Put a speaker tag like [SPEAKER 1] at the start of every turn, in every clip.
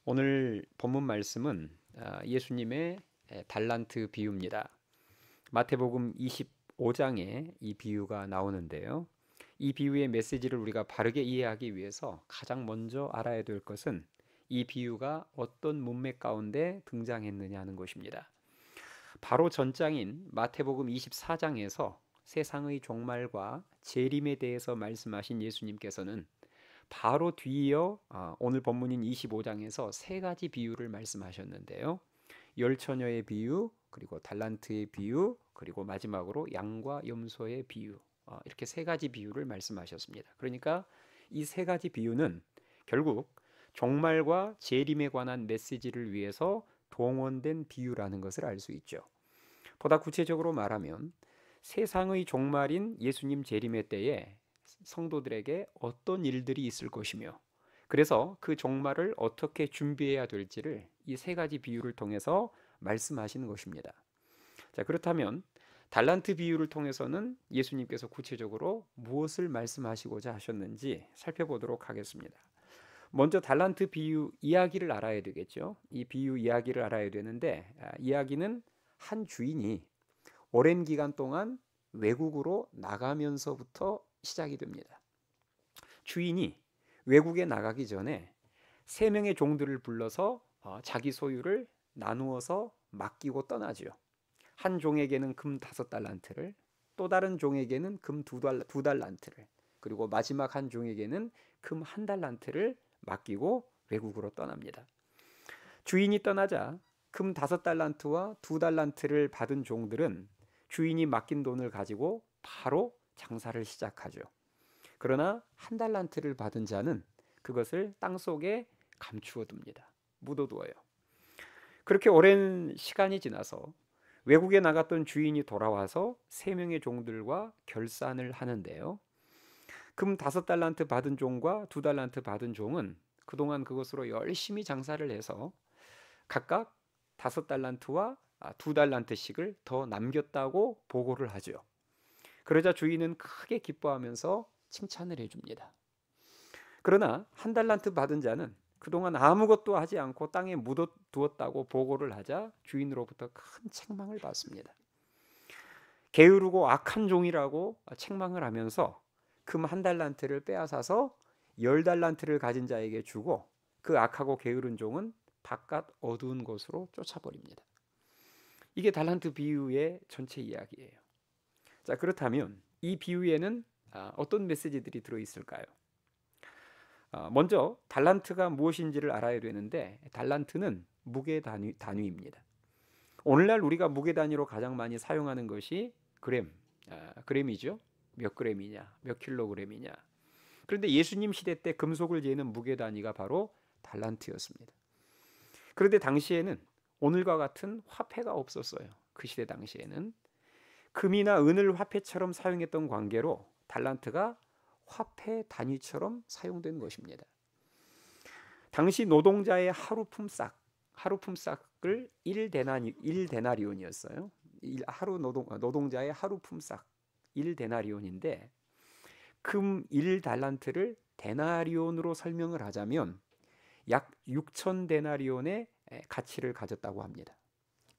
[SPEAKER 1] 오늘 본문 말씀은 예수님의 달란트 비유입니다. 마태복음 25장에 이 비유가 나오는데요. 이 비유의 메시지를 우리가 바르게 이해하기 위해서 가장 먼저 알아야 될 것은 이 비유가 어떤 문맥 가운데 등장했느냐 하는 것입니다. 바로 전장인 마태복음 24장에서 세상의 종말과 재림에 대해서 말씀하신 예수님께서는 바로 뒤이어 오늘 본문인 25장에서 세 가지 비유를 말씀하셨는데요. 열 처녀의 비유, 그리고 달란트의 비유, 그리고 마지막으로 양과 염소의 비유, 이렇게 세 가지 비유를 말씀하셨습니다. 그러니까 이 세 가지 비유는 결국 종말과 재림에 관한 메시지를 위해서 동원된 비유라는 것을 알 수 있죠. 보다 구체적으로 말하면 세상의 종말인 예수님 재림의 때에 성도들에게 어떤 일들이 있을 것이며, 그래서 그 종말을 어떻게 준비해야 될지를 이 세 가지 비유를 통해서 말씀하시는 것입니다. 자, 그렇다면 달란트 비유를 통해서는 예수님께서 구체적으로 무엇을 말씀하시고자 하셨는지 살펴보도록 하겠습니다. 먼저 달란트 비유 이야기를 알아야 되겠죠. 이 비유 이야기를 알아야 되는데, 이야기는 한 주인이 오랜 기간 동안 외국으로 나가면서부터 시작이 됩니다. 주인이 외국에 나가기 전에 세 명의 종들을 불러서 자기 소유를 나누어서 맡기고 떠나죠. 한 종에게는 금 5달란트를, 또 다른 종에게는 금 2달란트를, 그리고 마지막 한 종에게는 금 1달란트를 맡기고 외국으로 떠납니다. 주인이 떠나자 금 5달란트와 2달란트를 받은 종들은 주인이 맡긴 돈을 가지고 바로 장사를 시작하죠. 그러나 1달란트를 받은 자는 그것을 땅속에 감추어 둡니다. 묻어두어요. 그렇게 오랜 시간이 지나서 외국에 나갔던 주인이 돌아와서 세 명의 종들과 결산을 하는데요. 금 5달란트 받은 종과 2달란트 받은 종은 그동안 그것으로 열심히 장사를 해서 각각 5달란트와 2달란트씩을 더 남겼다고 보고를 하죠. 그러자 주인은 크게 기뻐하면서 칭찬을 해줍니다. 그러나 1달란트 받은 자는 그동안 아무것도 하지 않고 땅에 묻어두었다고 보고를 하자 주인으로부터 큰 책망을 받습니다. 게으르고 악한 종이라고 책망을 하면서 금 1달란트를 빼앗아서 10달란트를 가진 자에게 주고, 그 악하고 게으른 종은 바깥 어두운 곳으로 쫓아버립니다. 이게 달란트 비유의 전체 이야기예요. 자, 그렇다면 이 비유에는 어떤 메시지들이 들어있을까요? 먼저 달란트가 무엇인지를 알아야 되는데, 달란트는 무게 단위입니다. 오늘날 우리가 무게 단위로 가장 많이 사용하는 것이 그램이죠. 몇 그램이냐, 몇 킬로그램이냐. 그런데 예수님 시대 때 금속을 재는 무게 단위가 바로 달란트였습니다. 그런데 당시에는 오늘과 같은 화폐가 없었어요. 그 시대 당시에는 금이나 은을 화폐처럼 사용했던 관계로 달란트가 화폐 단위처럼 사용된 것입니다. 당시 노동자의 하루 품삯을 1데나리온이었어요. 하루 노동자의 하루 품삯 1데나리온인데, 금 1달란트를 데나리온으로 설명을 하자면 약 6,000데나리온의 가치를 가졌다고 합니다.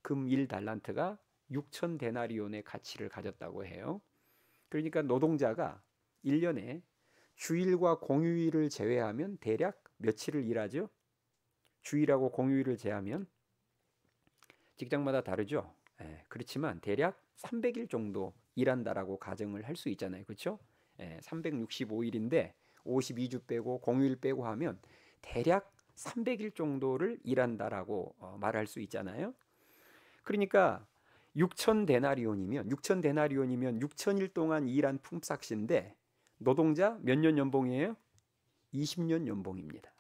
[SPEAKER 1] 금 1달란트가 6,000데나리온의 가치를 가졌다고 해요. 그러니까 노동자가 1년에 주일과 공휴일을 제외하면 대략 며칠을 일하죠? 주일하고 공휴일을 제하면 직장마다 다르죠. 그렇지만 대략 300일 정도 일한다라고 가정을 할 수 있잖아요. 그렇죠? 365일인데 52주 빼고 공휴일 빼고 하면 대략 300일 정도를 일한다라고 말할 수 있잖아요. 그러니까 6,000데나리온이면 6,000일 동안 일한 품삯인데, 노동자 몇 년 연봉이에요? 20년 연봉입니다.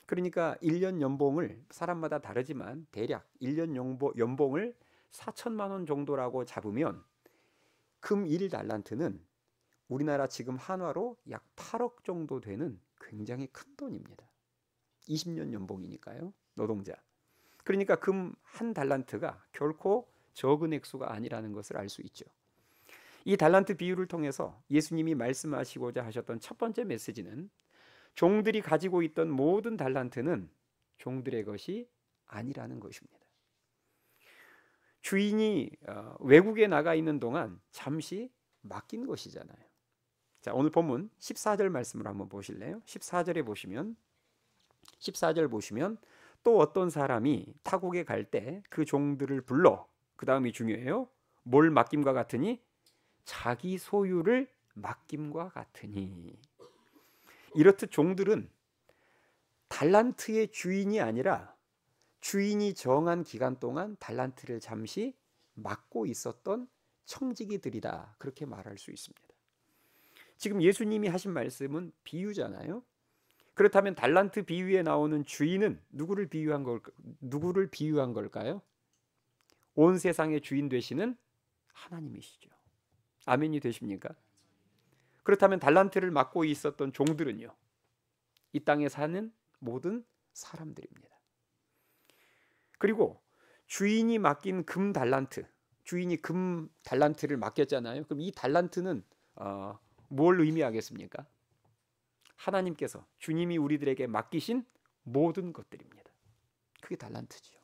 [SPEAKER 1] 그러니까 1년 연봉을 사람마다 다르지만 대략 1년 연봉을 4천만 원 정도라고 잡으면 금 1달란트는 우리나라 지금 한화로 약 8억 정도 되는 굉장히 큰 돈입니다. 20년 연봉이니까요, 노동자. 그러니까 금 1달란트가 결코 적은 액수가 아니라는 것을 알 수 있죠. 이 달란트 비유를 통해서 예수님이 말씀하시고자 하셨던 첫 번째 메시지는 종들이 가지고 있던 모든 달란트는 종들의 것이 아니라는 것입니다. 주인이 외국에 나가 있는 동안 잠시 맡긴 것이잖아요. 자, 오늘 본문 14절 말씀을 한번 보실래요? 14절에 보시면 14절 보시면 또 어떤 사람이 타국에 갈 때 그 종들을 불러, 그 다음이 중요해요. 뭘 맡김과 같으니? 자기 소유를 맡김과 같으니. 이렇듯 종들은 달란트의 주인이 아니라 주인이 정한 기간 동안 달란트를 잠시 맡고 있었던 청지기들이다, 그렇게 말할 수 있습니다. 지금 예수님이 하신 말씀은 비유잖아요. 그렇다면 달란트 비유에 나오는 주인은 누구를 비유한 걸까요? 온 세상의 주인 되시는 하나님이시죠. 아멘이 되십니까? 그렇다면 달란트를 맡고 있었던 종들은요, 이 땅에 사는 모든 사람들입니다. 그리고 주인이 맡긴 금 달란트, 주인이 금 달란트를 맡겼잖아요. 그럼 이 달란트는 뭘 의미하겠습니까? 하나님께서, 주님이 우리들에게 맡기신 모든 것들입니다. 그게 달란트지요.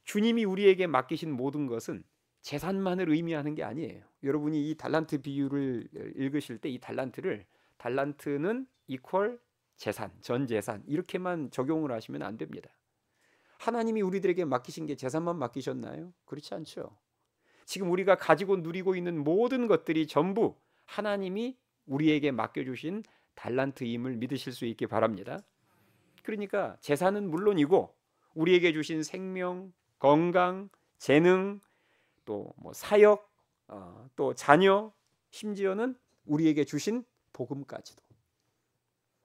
[SPEAKER 1] 주님이 우리에게 맡기신 모든 것은 재산만을 의미하는 게 아니에요. 여러분이 이 달란트 비유를 읽으실 때 이 달란트는 이퀄 재산, 전 재산, 이렇게만 적용을 하시면 안 됩니다. 하나님이 우리들에게 맡기신 게 재산만 맡기셨나요? 그렇지 않죠. 지금 우리가 가지고 누리고 있는 모든 것들이 전부 하나님이 우리에게 맡겨주신 달란트임을 믿으실 수 있기 바랍니다. 그러니까 재산은 물론이고 우리에게 주신 생명, 건강, 재능, 또 뭐 사역, 또 자녀, 심지어는 우리에게 주신 복음까지도,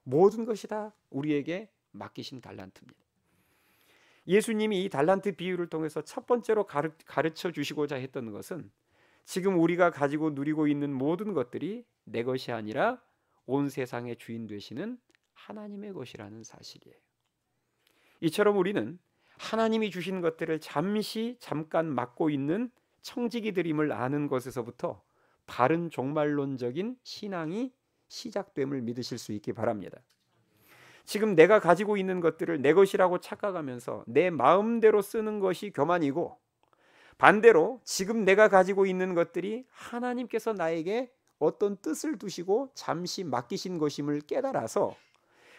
[SPEAKER 1] 모든 것이 다 우리에게 맡기신 달란트입니다. 예수님이 이 달란트 비유를 통해서 첫 번째로 가르쳐 주시고자 했던 것은 지금 우리가 가지고 누리고 있는 모든 것들이 내 것이 아니라 온 세상의 주인 되시는 하나님의 것이라는 사실이에요. 이처럼 우리는 하나님이 주신 것들을 잠깐 맡고 있는 청지기들임을 아는 것에서부터 바른 종말론적인 신앙이 시작됨을 믿으실 수 있기 바랍니다. 지금 내가 가지고 있는 것들을 내 것이라고 착각하면서 내 마음대로 쓰는 것이 교만이고, 반대로 지금 내가 가지고 있는 것들이 하나님께서 나에게 어떤 뜻을 두시고 잠시 맡기신 것임을 깨달아서,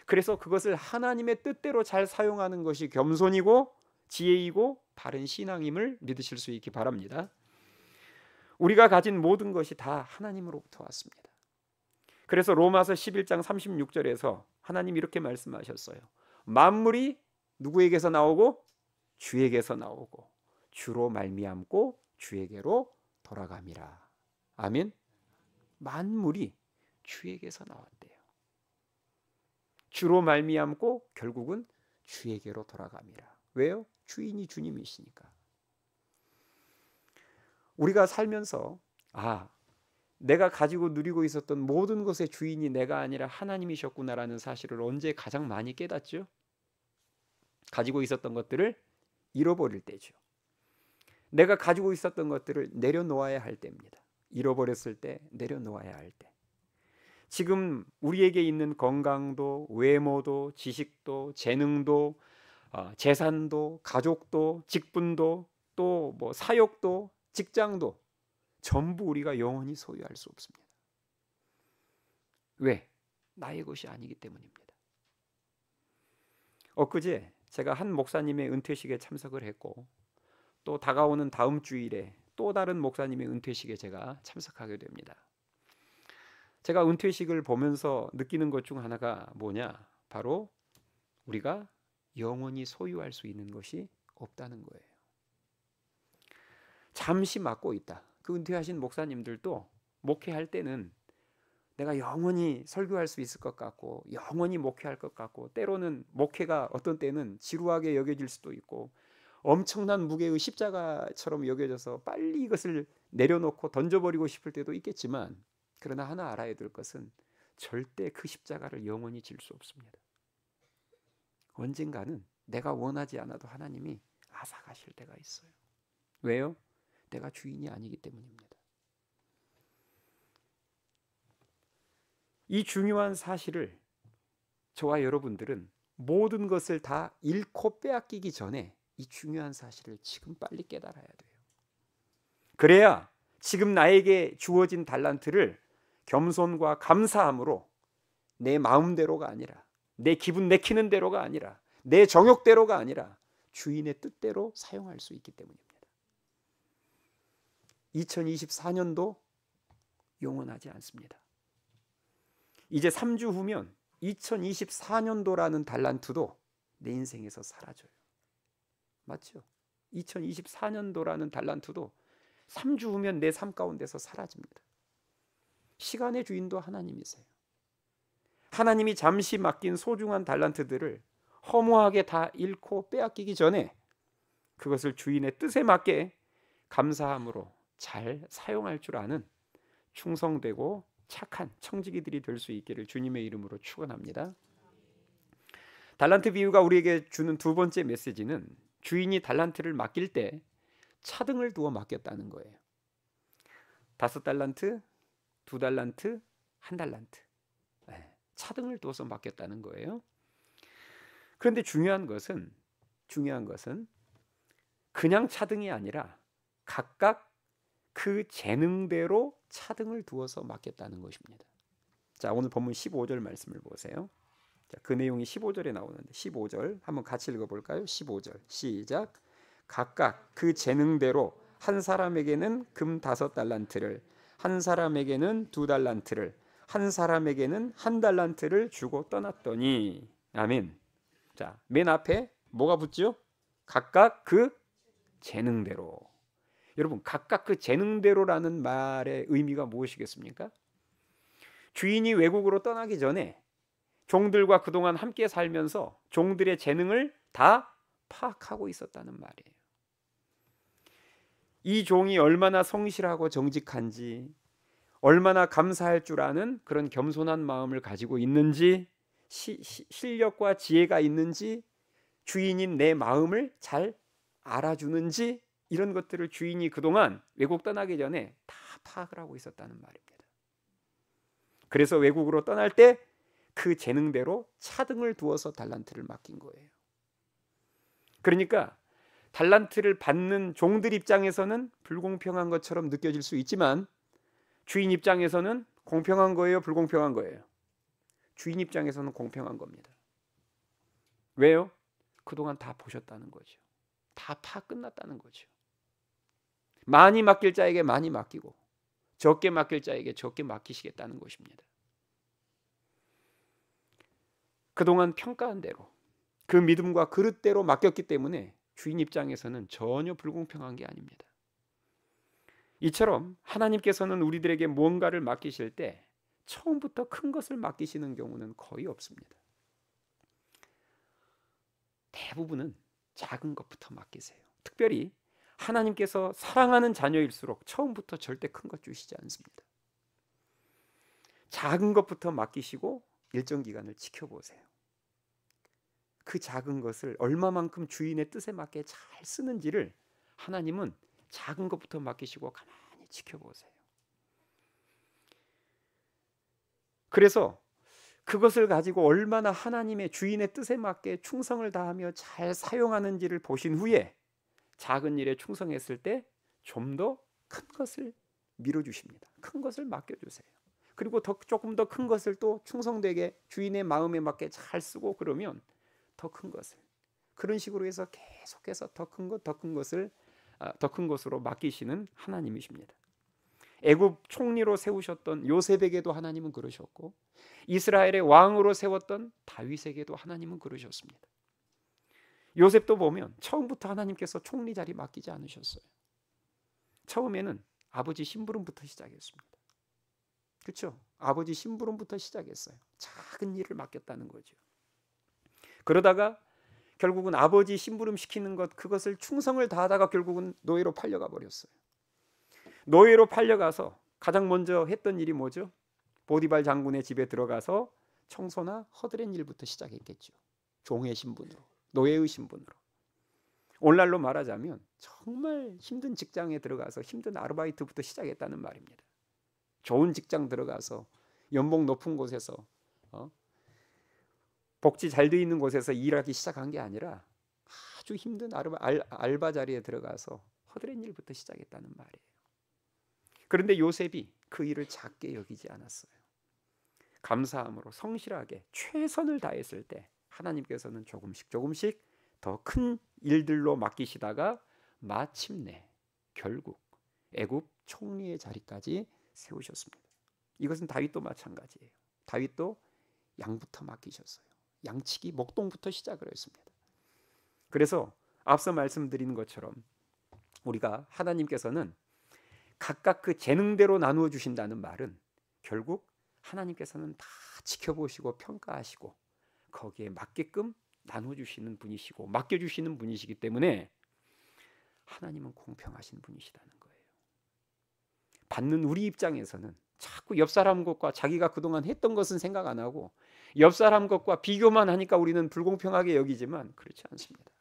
[SPEAKER 1] 그래서 그것을 하나님의 뜻대로 잘 사용하는 것이 겸손이고 지혜이고 바른 신앙임을 믿으실 수 있기 바랍니다. 우리가 가진 모든 것이 다 하나님으로부터 왔습니다. 그래서 로마서 11장 36절에서 하나님 이렇게 말씀하셨어요. 만물이 누구에게서 나오고? 주에게서 나오고 주로 말미암고 주에게로 돌아감이라. 아멘. 만물이 주에게서 나왔대요. 주로 말미암고 결국은 주에게로 돌아감이라. 왜요? 주인이 주님이시니까. 우리가 살면서 내가 가지고 누리고 있었던 모든 것의 주인이 내가 아니라 하나님이셨구나라는 사실을 언제 가장 많이 깨닫죠? 가지고 있었던 것들을 잃어버릴 때죠. 내가 가지고 있었던 것들을 내려놓아야 할 때입니다. 잃어버렸을 때, 내려놓아야 할 때. 지금 우리에게 있는 건강도, 외모도, 지식도, 재능도, 재산도, 가족도, 직분도, 또 뭐 사역도, 직장도 전부 우리가 영원히 소유할 수 없습니다. 왜? 나의 것이 아니기 때문입니다. 엊그제 제가 한 목사님의 은퇴식에 참석을 했고, 또 다가오는 다음 주일에 또 다른 목사님의 은퇴식에 제가 참석하게 됩니다. 제가 은퇴식을 보면서 느끼는 것 중 하나가 뭐냐? 바로 우리가 영원히 소유할 수 있는 것이 없다는 거예요. 잠시 맡고 있다. 그 은퇴하신 목사님들도 목회할 때는 내가 영원히 설교할 수 있을 것 같고 영원히 목회할 것 같고, 때로는 목회가 어떤 때는 지루하게 여겨질 수도 있고 엄청난 무게의 십자가처럼 여겨져서 빨리 이것을 내려놓고 던져버리고 싶을 때도 있겠지만, 그러나 하나 알아야 될 것은 절대 그 십자가를 영원히 질 수 없습니다. 언젠가는 내가 원하지 않아도 하나님이 앗아가실 때가 있어요. 왜요? 내가 주인이 아니기 때문입니다. 이 중요한 사실을 저와 여러분들은 모든 것을 다 잃고 빼앗기기 전에 이 중요한 사실을 지금 빨리 깨달아야 돼요. 그래야 지금 나에게 주어진 달란트를 겸손과 감사함으로 내 마음대로가 아니라, 내 기분 내키는 대로가 아니라, 내 정욕대로가 아니라 주인의 뜻대로 사용할 수 있기 때문입니다. 2024년도 영원하지 않습니다. 이제 3주 후면 2024년도라는 달란트도 내 인생에서 사라져요. 맞죠? 2024년도라는 달란트도 3주 후면 내 삶 가운데서 사라집니다. 시간의 주인도 하나님이세요. 하나님이 잠시 맡긴 소중한 달란트들을 허무하게 다 잃고 빼앗기기 전에 그것을 주인의 뜻에 맞게 감사함으로 잘 사용할 줄 아는 충성되고 착한 청지기들이 될 수 있기를 주님의 이름으로 축원합니다. 달란트 비유가 우리에게 주는 두 번째 메시지는 주인이 달란트를 맡길 때 차등을 두어 맡겼다는 거예요. 5달란트, 2달란트, 1달란트. 차등을 두어서 맡겼다는 거예요. 그런데 중요한 것은 그냥 차등이 아니라 각각 그 재능대로 차등을 두어서 맡겼다는 것입니다. 자, 오늘 본문 15절 말씀을 보세요. 자, 그 내용이 15절에 나오는데 15절 한번 같이 읽어볼까요? 15절 시작. 각각 그 재능대로 한 사람에게는 금 5달란트를, 한 사람에게는 2달란트를, 한 사람에게는 1달란트를 주고 떠났더니. 아멘. 자, 맨 앞에 뭐가 붙죠? 각각 그 재능대로. 여러분, 각각 그 재능대로라는 말의 의미가 무엇이겠습니까? 주인이 외국으로 떠나기 전에 종들과 그동안 함께 살면서 종들의 재능을 다 파악하고 있었다는 말이에요. 이 종이 얼마나 성실하고 정직한지, 얼마나 감사할 줄 아는 그런 겸손한 마음을 가지고 있는지, 실력과 지혜가 있는지, 주인인 내 마음을 잘 알아주는지, 이런 것들을 주인이 그동안 외국 떠나기 전에 다 파악을 하고 있었다는 말입니다. 그래서 외국으로 떠날 때 그 재능대로 차등을 두어서 달란트를 맡긴 거예요. 그러니까 달란트를 받는 종들 입장에서는 불공평한 것처럼 느껴질 수 있지만 주인 입장에서는 공평한 거예요, 불공평한 거예요? 주인 입장에서는 공평한 겁니다. 왜요? 그동안 다 보셨다는 거죠. 다 파악 끝났다는 거죠. 많이 맡길 자에게 많이 맡기고 적게 맡길 자에게 적게 맡기시겠다는 것입니다. 그동안 평가한 대로 그 믿음과 그릇대로 맡겼기 때문에 주인 입장에서는 전혀 불공평한 게 아닙니다. 이처럼 하나님께서는 우리들에게 무언가를 맡기실 때 처음부터 큰 것을 맡기시는 경우는 거의 없습니다. 대부분은 작은 것부터 맡기세요. 특별히 하나님께서 사랑하는 자녀일수록 처음부터 절대 큰 것 주시지 않습니다. 작은 것부터 맡기시고 일정 기간을 지켜보세요. 그 작은 것을 얼마만큼 주인의 뜻에 맞게 잘 쓰는지를 하나님은 작은 것부터 맡기시고 가만히 지켜보세요. 그래서 그것을 가지고 얼마나 하나님의 주인의 뜻에 맞게 충성을 다하며 잘 사용하는지를 보신 후에 작은 일에 충성했을 때 좀 더 큰 것을 밀어주십니다. 큰 것을 맡겨주세요. 그리고 조금 더 큰 것을 또 충성되게 주인의 마음에 맞게 잘 쓰고 그러면 더 큰 것을, 그런 식으로 해서 계속해서 더 큰 것으로 맡기시는 하나님이십니다. 애굽 총리로 세우셨던 요셉에게도 하나님은 그러셨고 이스라엘의 왕으로 세웠던 다윗에게도 하나님은 그러셨습니다. 요셉도 보면 처음부터 하나님께서 총리 자리 맡기지 않으셨어요. 처음에는 아버지 심부름부터 시작했습니다. 그렇죠? 아버지 심부름부터 시작했어요. 작은 일을 맡겼다는 거죠. 그러다가 결국은 아버지 심부름 시키는 그것을 충성을 다하다가 결국은 노예로 팔려가 버렸어요. 노예로 팔려가서 가장 먼저 했던 일이 뭐죠? 보디발 장군의 집에 들어가서 청소나 허드렛 일부터 시작했겠죠. 종의 신분으로, 노예의 신분으로. 오늘날로 말하자면 정말 힘든 직장에 들어가서 힘든 아르바이트부터 시작했다는 말입니다. 좋은 직장 들어가서 연봉 높은 곳에서 복지 잘 돼 있는 곳에서 일하기 시작한 게 아니라 아주 힘든 알바 자리에 들어가서 허드렛 일부터 시작했다는 말이에요. 그런데 요셉이 그 일을 작게 여기지 않았어요. 감사함으로 성실하게 최선을 다했을 때 하나님께서는 조금씩 더 큰 일들로 맡기시다가 마침내 결국 애굽 총리의 자리까지 세우셨습니다. 이것은 다윗도 마찬가지예요. 다윗도 양부터 맡기셨어요. 양치기 목동부터 시작을 했습니다. 그래서 앞서 말씀드린 것처럼 우리가 하나님께서는 각각 그 재능대로 나누어 주신다는 말은 결국 하나님께서는 다 지켜보시고 평가하시고 거기에 맞게끔 나눠주시는 분이시고 맡겨주시는 분이시기 때문에 하나님은 공평하신 분이시라는 거예요. 받는 우리 입장에서는 자꾸 옆 사람 것과 자기가 그동안 했던 것은 생각 안 하고 옆 사람 것과 비교만 하니까 우리는 불공평하게 여기지만 그렇지 않습니다.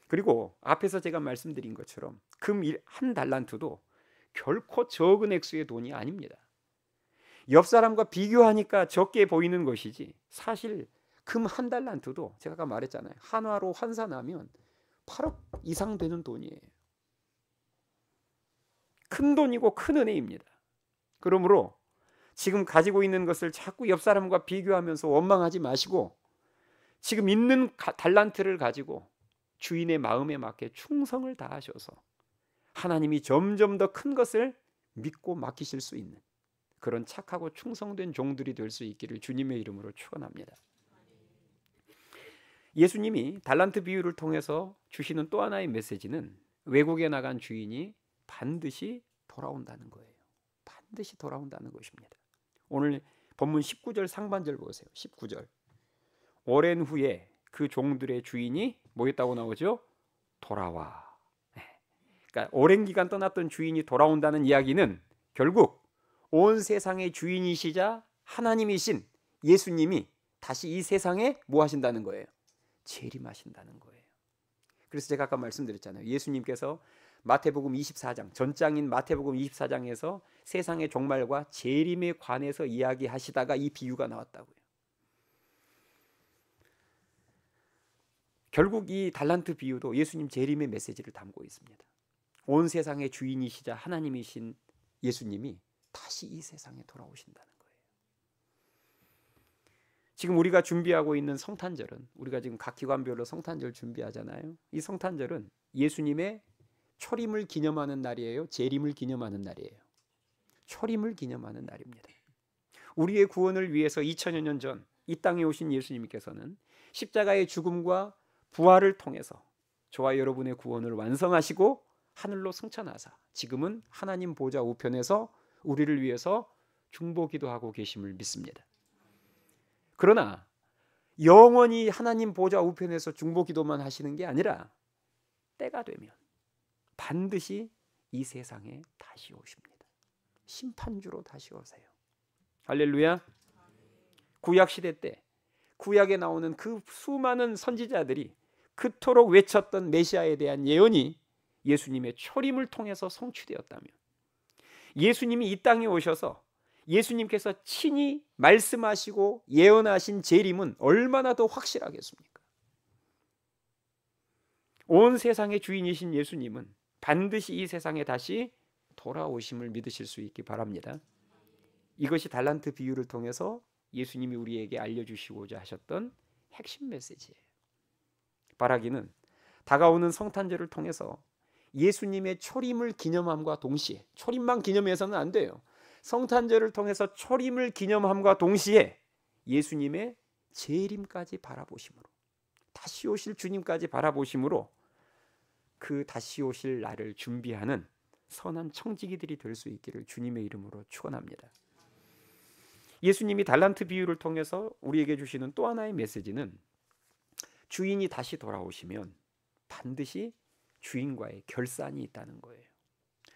[SPEAKER 1] 그리고 앞에서 제가 말씀드린 것처럼 금 한 달란트도 결코 적은 액수의 돈이 아닙니다. 옆 사람과 비교하니까 적게 보이는 것이지 사실 금 한 달란트도 제가 아까 말했잖아요. 한화로 환산하면 8억 이상 되는 돈이에요. 큰 돈이고 큰 은혜입니다. 그러므로 지금 가지고 있는 것을 자꾸 옆 사람과 비교하면서 원망하지 마시고 지금 있는 달란트를 가지고 주인의 마음에 맞게 충성을 다하셔서 하나님이 점점 더 큰 것을 믿고 맡기실 수 있는 그런 착하고 충성된 종들이 될 수 있기를 주님의 이름으로 축원합니다. 예수님이 달란트 비유를 통해서 주시는 또 하나의 메시지는 외국에 나간 주인이 반드시 돌아온다는 거예요. 반드시 돌아온다는 것입니다. 오늘 본문 19절 상반절 보세요. 19절. 오랜 후에 그 종들의 주인이 뭐 했다고 나오죠? 돌아와. 그러니까 오랜 기간 떠났던 주인이 돌아온다는 이야기는 결국 온 세상의 주인이시자 하나님이신 예수님이 다시 이 세상에 뭐 하신다는 거예요? 재림하신다는 거예요. 그래서 제가 아까 말씀드렸잖아요. 예수님께서 마태복음 24장, 전장인 마태복음 24장에서 세상의 종말과 재림에 관해서 이야기하시다가 이 비유가 나왔다고요. 결국 이 달란트 비유도 예수님 재림의 메시지를 담고 있습니다. 온 세상의 주인이시자 하나님이신 예수님이 다시 이 세상에 돌아오신다는 거예요. 지금 우리가 준비하고 있는 성탄절은 우리가 지금 각 기관별로 성탄절 준비하잖아요. 이 성탄절은 예수님의 초림을 기념하는 날이에요? 재림을 기념하는 날이에요? 초림을 기념하는 날입니다. 우리의 구원을 위해서 2000여 년 전 이 땅에 오신 예수님께서는 십자가의 죽음과 부활을 통해서 저와 여러분의 구원을 완성하시고 하늘로 승천하사 지금은 하나님 보좌 우편에서 우리를 위해서 중보기도하고 계심을 믿습니다. 그러나 영원히 하나님 보좌 우편에서 중보기도만 하시는 게 아니라 때가 되면 반드시 이 세상에 다시 오십니다. 심판주로 다시 오세요. 할렐루야. 구약시대 때 구약에 나오는 그 수많은 선지자들이 그토록 외쳤던 메시아에 대한 예언이 예수님의 초림을 통해서 성취되었다면 예수님이 이 땅에 오셔서 예수님께서 친히 말씀하시고 예언하신 재림은 얼마나 더 확실하겠습니까? 온 세상의 주인이신 예수님은 반드시 이 세상에 다시 돌아오심을 믿으실 수 있기 바랍니다. 이것이 달란트 비유를 통해서 예수님이 우리에게 알려주시고자 하셨던 핵심 메시지예요. 바라기는 다가오는 성탄절을 통해서 예수님의 초림을 기념함과 동시에 초림만 기념해서는 안 돼요. 성탄절을 통해서 초림을 기념함과 동시에 예수님의 재림까지 바라보심으로 다시 오실 주님까지 바라보심으로 그 다시 오실 날을 준비하는 선한 청지기들이 될 수 있기를 주님의 이름으로 축원합니다. 예수님이 달란트 비유를 통해서 우리에게 주시는 또 하나의 메시지는 주인이 다시 돌아오시면 반드시 주인과의 결산이 있다는 거예요.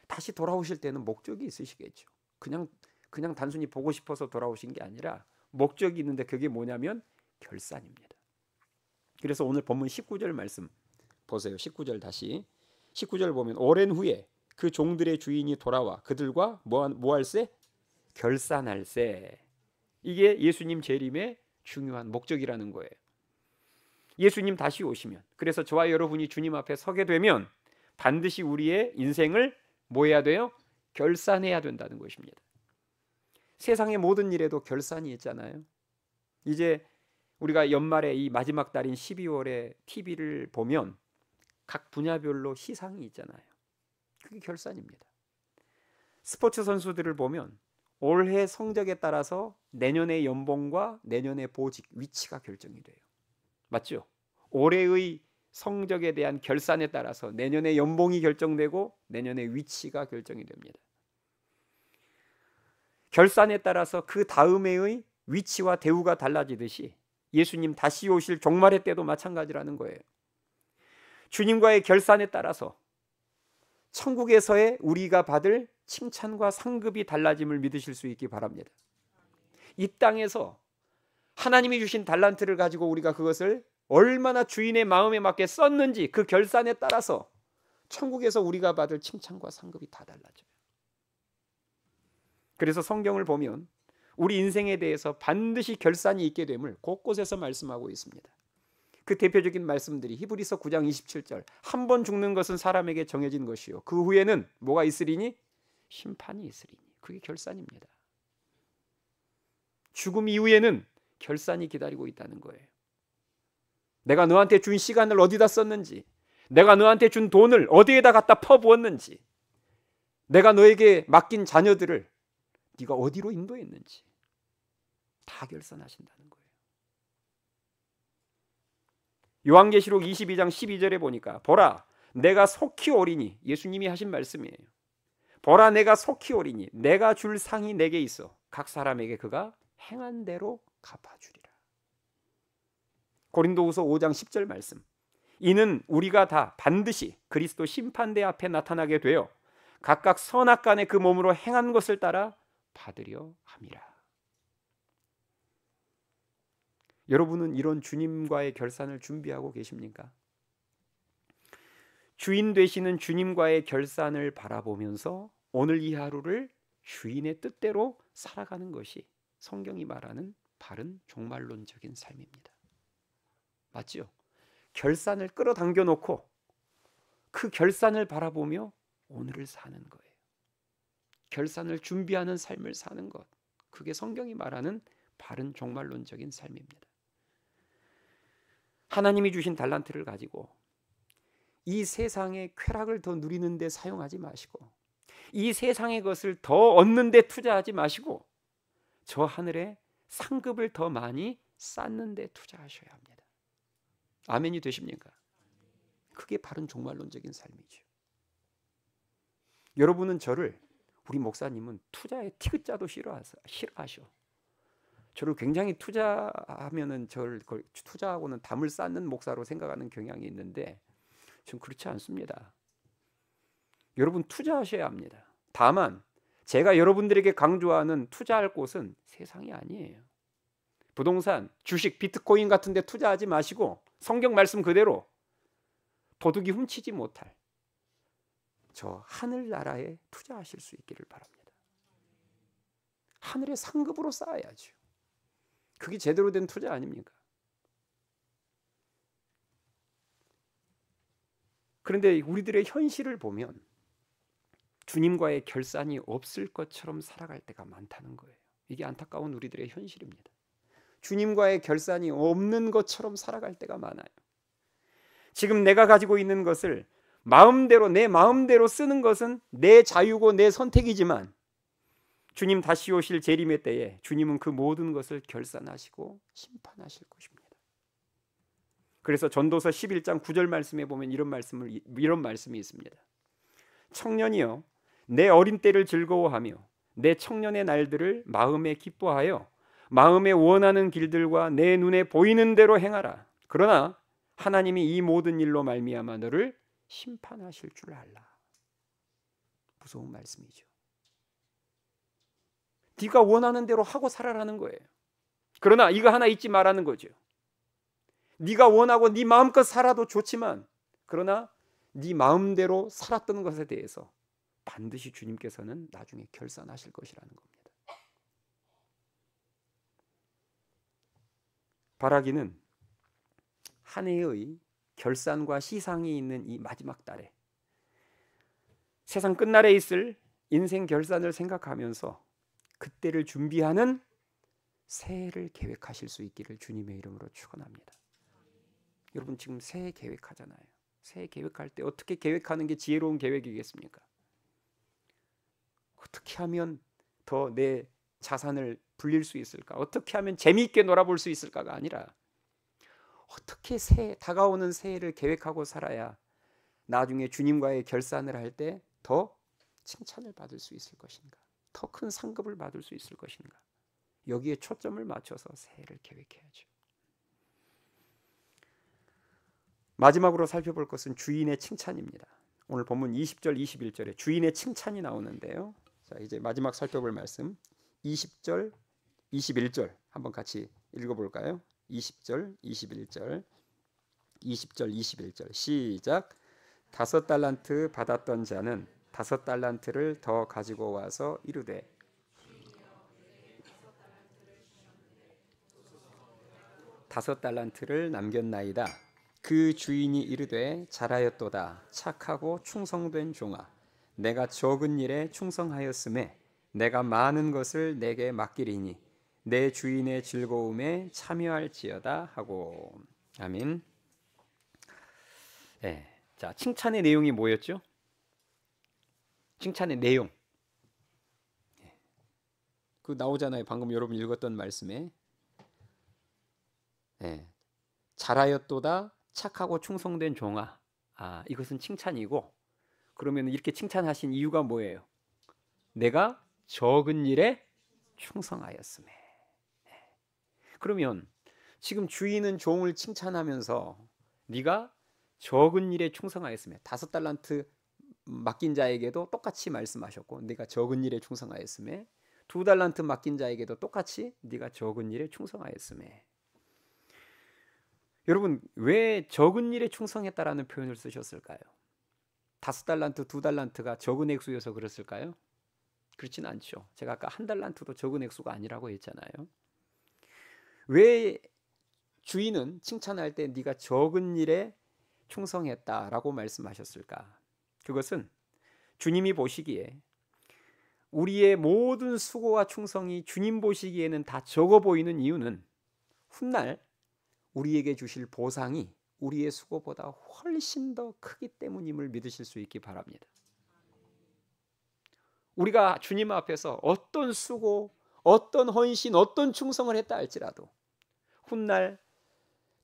[SPEAKER 1] 다시 돌아오실 때는 목적이 있으시겠죠. 그냥 단순히 보고 싶어서 돌아오신 게 아니라 목적이 있는데 그게 뭐냐면 결산입니다. 그래서 오늘 본문 19절 말씀 보세요. 19절 다시 19절 보면 오랜 후에 그 종들의 주인이 돌아와 그들과 뭐 할세? 결산할세. 이게 예수님 재림의 중요한 목적이라는 거예요. 예수님 다시 오시면, 그래서 저와 여러분이 주님 앞에 서게 되면 반드시 우리의 인생을 뭐 해야 돼요? 결산해야 된다는 것입니다. 세상의 모든 일에도 결산이 있잖아요. 이제 우리가 연말에 이 마지막 달인 12월에 TV를 보면 각 분야별로 시상이 있잖아요. 그게 결산입니다. 스포츠 선수들을 보면 올해 성적에 따라서 내년의 연봉과 내년의 보직, 위치가 결정이 돼요. 맞죠? 올해의 성적에 대한 결산에 따라서 내년의 연봉이 결정되고 내년의 위치가 결정이 됩니다. 결산에 따라서 그 다음해의 위치와 대우가 달라지듯이 예수님 다시 오실 종말의 때도 마찬가지라는 거예요. 주님과의 결산에 따라서 천국에서의 우리가 받을 칭찬과 상급이 달라짐을 믿으실 수 있기 바랍니다. 이 땅에서 하나님이 주신 달란트를 가지고 우리가 그것을 얼마나 주인의 마음에 맞게 썼는지 그 결산에 따라서 천국에서 우리가 받을 칭찬과 상급이 다 달라져요. 그래서 성경을 보면 우리 인생에 대해서 반드시 결산이 있게 됨을 곳곳에서 말씀하고 있습니다. 그 대표적인 말씀들이 히브리서 9장 27절, 한 번 죽는 것은 사람에게 정해진 것이요 그 후에는 뭐가 있으리니? 심판이 있으리니. 그게 결산입니다. 죽음 이후에는 결산이 기다리고 있다는 거예요. 내가 너한테 준 시간을 어디다 썼는지, 내가 너한테 준 돈을 어디에다 갖다 퍼부었는지, 내가 너에게 맡긴 자녀들을 네가 어디로 인도했는지 다 결산하신다는 거예요. 요한계시록 22장 12절에 보니까 보라 내가 속히 오리니, 예수님이 하신 말씀이에요. 보라 내가 속히 오리니 내가 줄 상이 내게 있어 각 사람에게 그가 행한 대로 갚아주리라. 고린도후서 5장 10절 말씀, 이는 우리가 다 반드시 그리스도 심판대 앞에 나타나게 되어 각각 선악간에 그 몸으로 행한 것을 따라 받으려 함이라. 여러분은 이런 주님과의 결산을 준비하고 계십니까? 주인 되시는 주님과의 결산을 바라보면서 오늘 이 하루를 주인의 뜻대로 살아가는 것이 성경이 말하는 바른 종말론적인 삶입니다. 맞죠? 결산을 끌어당겨 놓고 그 결산을 바라보며 오늘을 사는 거예요. 결산을 준비하는 삶을 사는 것, 그게 성경이 말하는 바른 종말론적인 삶입니다. 하나님이 주신 달란트를 가지고 이 세상의 쾌락을 더 누리는 데 사용하지 마시고, 이 세상의 것을 더 얻는 데 투자하지 마시고, 저 하늘에 상급을 더 많이 쌓는 데 투자하셔야 합니다. 아멘이 되십니까? 그게 바른 종말론적인 삶이죠. 여러분은 저를, 우리 목사님은 투자에 티귿자도 싫어하셔. 저를 굉장히 투자하면은 저를 투자하고는 담을 쌓는 목사로 생각하는 경향이 있는데 전 그렇지 않습니다. 여러분 투자하셔야 합니다. 다만 제가 여러분들에게 강조하는 투자할 곳은 세상이 아니에요. 부동산, 주식, 비트코인 같은 데 투자하지 마시고 성경 말씀 그대로 도둑이 훔치지 못할 저 하늘나라에 투자하실 수 있기를 바랍니다. 하늘의 상급으로 쌓아야죠. 그게 제대로 된 투자 아닙니까? 그런데 우리들의 현실을 보면 주님과의 결산이 없을 것처럼 살아갈 때가 많다는 거예요. 이게 안타까운 우리들의 현실입니다. 주님과의 결산이 없는 것처럼 살아갈 때가 많아요. 지금 내가 가지고 있는 것을 마음대로, 내 마음대로 쓰는 것은 내 자유고 내 선택이지만 주님 다시 오실 재림의 때에 주님은 그 모든 것을 결산하시고 심판하실 것입니다. 그래서 전도서 11장 9절 말씀에 보면 이런 말씀이 있습니다. 청년이여 내 어린 때를 즐거워하며 내 청년의 날들을 마음에 기뻐하여 마음에 원하는 길들과 내 눈에 보이는 대로 행하라. 그러나 하나님이 이 모든 일로 말미암아 너를 심판하실 줄 알라. 무서운 말씀이죠. 네가 원하는 대로 하고 살아라는 거예요. 그러나 이거 하나 잊지 말라는 거죠. 네가 원하고 네 마음껏 살아도 좋지만 그러나 네 마음대로 살았던 것에 대해서 반드시 주님께서는 나중에 결산하실 것이라는 겁니다. 바라기는 한 해의 결산과 시상이 있는 이 마지막 달에 세상 끝날에 있을 인생 결산을 생각하면서 그때를 준비하는 새해를 계획하실 수 있기를 주님의 이름으로 축원합니다. 여러분 지금 새해 계획하잖아요. 새해 계획할 때 어떻게 계획하는 게 지혜로운 계획이겠습니까? 어떻게 하면 더 내 자산을 불릴 수 있을까? 어떻게 하면 재미있게 놀아볼 수 있을까가 아니라 어떻게 다가오는 새해를 계획하고 살아야 나중에 주님과의 결산을 할 때 더 칭찬을 받을 수 있을 것인가? 더 큰 상급을 받을 수 있을 것인가? 여기에 초점을 맞춰서 새해를 계획해야죠. 마지막으로 살펴볼 것은 주인의 칭찬입니다. 오늘 본문 20절, 21절에 주인의 칭찬이 나오는데요. 자, 이제 마지막 살펴볼 말씀 20절, 21절 한번 같이 읽어볼까요? 20절, 21절, 20절, 21절 시작. 5달란트 받았던 자는 5달란트를 더 가지고 와서 이르되 5달란트를 남겼나이다. 그 주인이 이르되 잘하였도다. 착하고 충성된 종아, 내가 적은 일에 충성하였음에 내가 많은 것을 내게 맡기리니 내 주인의 즐거움에 참여할지어다 하고. 아멘. 네. 자, 칭찬의 내용이 뭐였죠? 칭찬의 내용. 그 나오잖아요. 방금 여러분 읽었던 말씀에. 네. 잘하였도다. 착하고 충성된 종아. 아, 이것은 칭찬이고, 그러면 이렇게 칭찬하신 이유가 뭐예요? 내가 적은 일에 충성하였음에. 그러면 지금 주인은 종을 칭찬하면서 네가 적은 일에 충성하였음에, 5달란트 맡긴 자에게도 똑같이 말씀하셨고 네가 적은 일에 충성하였음에, 2달란트 맡긴 자에게도 똑같이 네가 적은 일에 충성하였음에. 여러분 왜 적은 일에 충성했다라는 표현을 쓰셨을까요? 5달란트, 2달란트가 적은 액수여서 그랬을까요? 그렇진 않죠. 제가 아까 1달란트도 적은 액수가 아니라고 했잖아요. 왜 주인은 칭찬할 때 네가 적은 일에 충성했다라고 말씀하셨을까? 그것은 주님이 보시기에 우리의 모든 수고와 충성이 주님 보시기에는 다 적어 보이는 이유는 훗날 우리에게 주실 보상이 우리의 수고보다 훨씬 더 크기 때문임을 믿으실 수 있기 바랍니다. 우리가 주님 앞에서 어떤 수고, 어떤 헌신, 어떤 충성을 했다 할지라도 훗날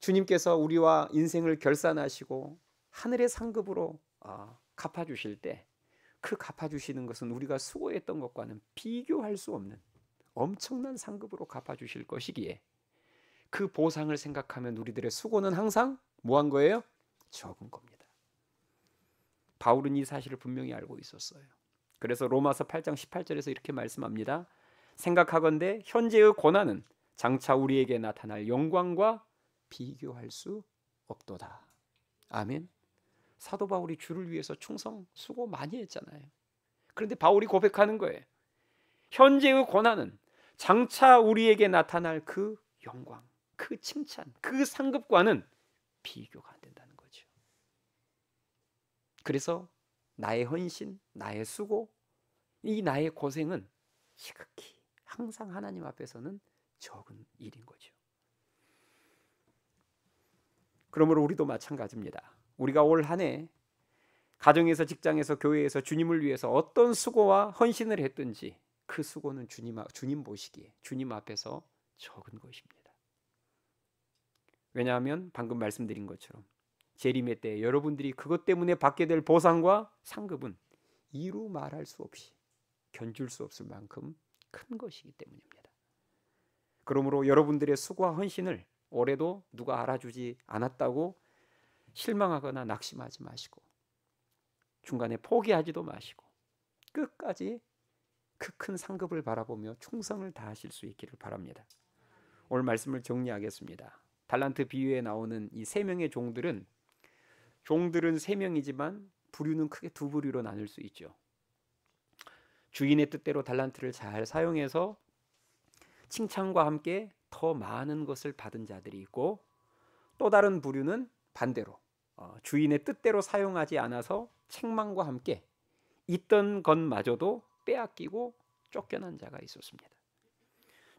[SPEAKER 1] 주님께서 우리와 인생을 결산하시고 하늘의 상급으로 갚아주실 때 그 갚아주시는 것은 우리가 수고했던 것과는 비교할 수 없는 엄청난 상급으로 갚아주실 것이기에 그 보상을 생각하면 우리들의 수고는 항상 뭐한 거예요? 적은 겁니다. 바울은 이 사실을 분명히 알고 있었어요. 그래서 로마서 8장 18절에서 이렇게 말씀합니다. 생각하건대 현재의 고난은 장차 우리에게 나타날 영광과 비교할 수 없도다. 아멘. 사도 바울이 주를 위해서 충성, 수고 많이 했잖아요. 그런데 바울이 고백하는 거예요. 현재의 고난은 장차 우리에게 나타날 그 영광, 그 칭찬, 그 상급과는 비교가 안 된다는 거죠. 그래서 나의 헌신, 나의 수고, 이 나의 고생은 지극히 항상 하나님 앞에서는 적은 일인 거죠. 그러므로 우리도 마찬가지입니다. 우리가 올 한 해 가정에서, 직장에서, 교회에서 주님을 위해서 어떤 수고와 헌신을 했든지 그 수고는 주님 보시기에 주님 앞에서 적은 것입니다. 왜냐하면 방금 말씀드린 것처럼 재림의 때 여러분들이 그것 때문에 받게 될 보상과 상급은 이루 말할 수 없이 견줄 수 없을 만큼 큰 것이기 때문입니다. 그러므로 여러분들의 수고와 헌신을 올해도 누가 알아주지 않았다고 실망하거나 낙심하지 마시고 중간에 포기하지도 마시고 끝까지 그 큰 상급을 바라보며 충성을 다하실 수 있기를 바랍니다. 오늘 말씀을 정리하겠습니다. 달란트 비유에 나오는 이 3명의 종들은 3명이지만 부류는 크게 2부류로 나눌 수 있죠. 주인의 뜻대로 달란트를 잘 사용해서 칭찬과 함께 더 많은 것을 받은 자들이 있고, 또 다른 부류는 반대로 주인의 뜻대로 사용하지 않아서 책망과 함께 있던 것마저도 빼앗기고 쫓겨난 자가 있었습니다.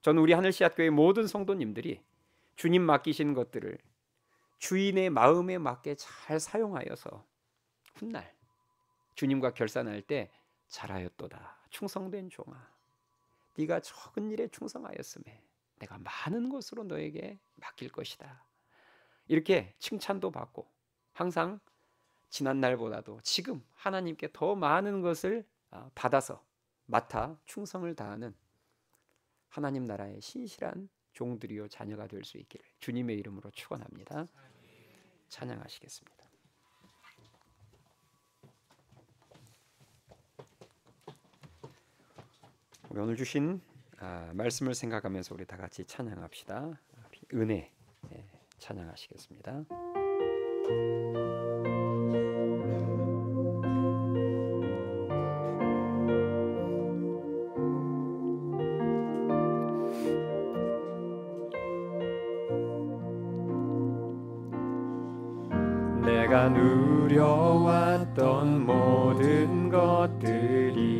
[SPEAKER 1] 저는 우리 하늘씨앗교회 모든 성도님들이 주님 맡기신 것들을 주인의 마음에 맞게 잘 사용하여서 훗날 주님과 결산할 때 잘하였도다 충성된 종아, 네가 적은 일에 충성하였음에 내가 많은 것으로 너에게 맡길 것이다, 이렇게 칭찬도 받고 항상 지난 날보다도 지금 하나님께 더 많은 것을 받아서 맡아 충성을 다하는 하나님 나라의 신실한 종들이요 자녀가 될 수 있기를 주님의 이름으로 축원합니다. 찬양하시겠습니다. 오늘 주신 말씀을 생각하면서 우리 다 같이 찬양합시다. 은혜 찬양하시겠습니다. 내가 누려왔던 모든 것들이,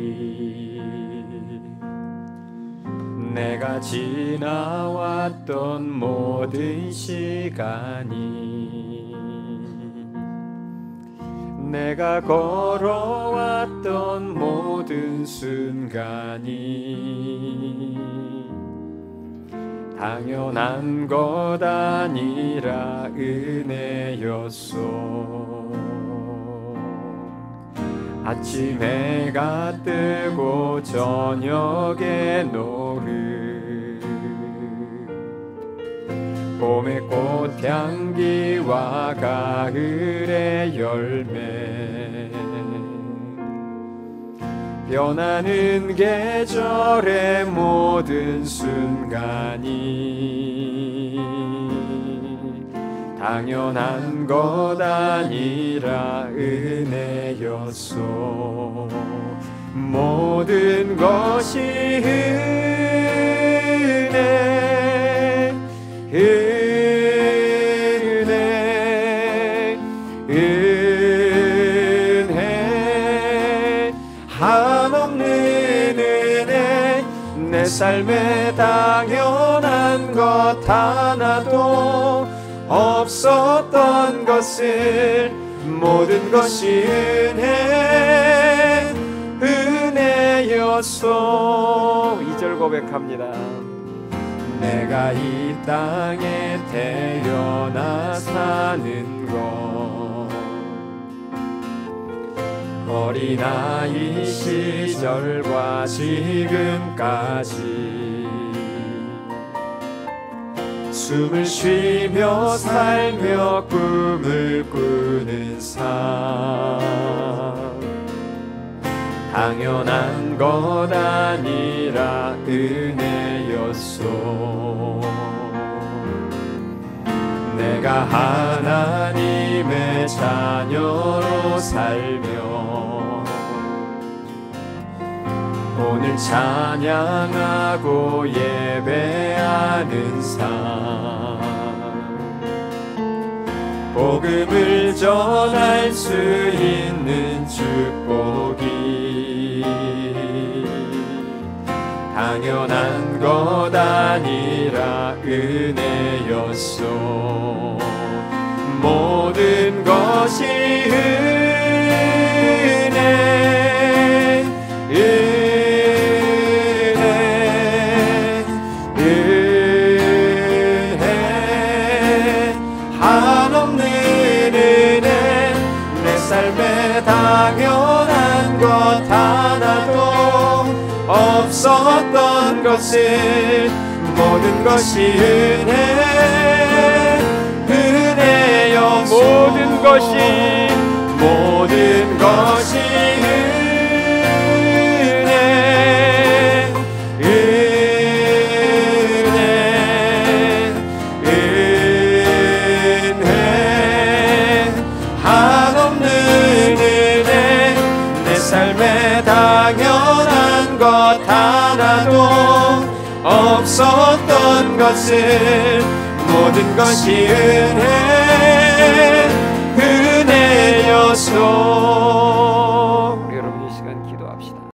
[SPEAKER 1] 내가 지나왔던 모든 시간이, 내가 걸어왔던 모든 순간이 당연한 것 아니라 은혜였소. 아침 해가 뜨고 저녁에 노을, 봄의 꽃향기와 가을의 열매, 변하는 계절의 모든 순간이 당연한 것 아니라 은혜였소. 모든 것이 은혜, 은혜, 은혜, 한없는 은혜. 내 삶에 당연한 것 하나도 없었던 것을 모든 것이 은혜, 은혜였소. 2절 고백합니다. 내가 이 땅에 태어나 사는 것, 어린아이 시절과 지금까지 숨을 쉬며 살며 꿈을 꾸는 삶, 당연한 것 아니라 은혜였소. 내가 하나님의 자녀로 살며 오늘 찬양하고 예배하는 삶, 복음을 전할 수 있는 축복이 당연한 것 아니라 은혜였소. 모든 것이 은혜, 은혜, 은혜, 한없는 은혜. 내 삶에 당연한 것 하나도 없었던 것을 모든 것이 은혜, 은혜여. 모든 것이 은혜, 은혜, 은혜, 한없는 은혜. 내 삶에 당연한 것 하나도 없어
[SPEAKER 2] 있었던 것은 모든 것이 은혜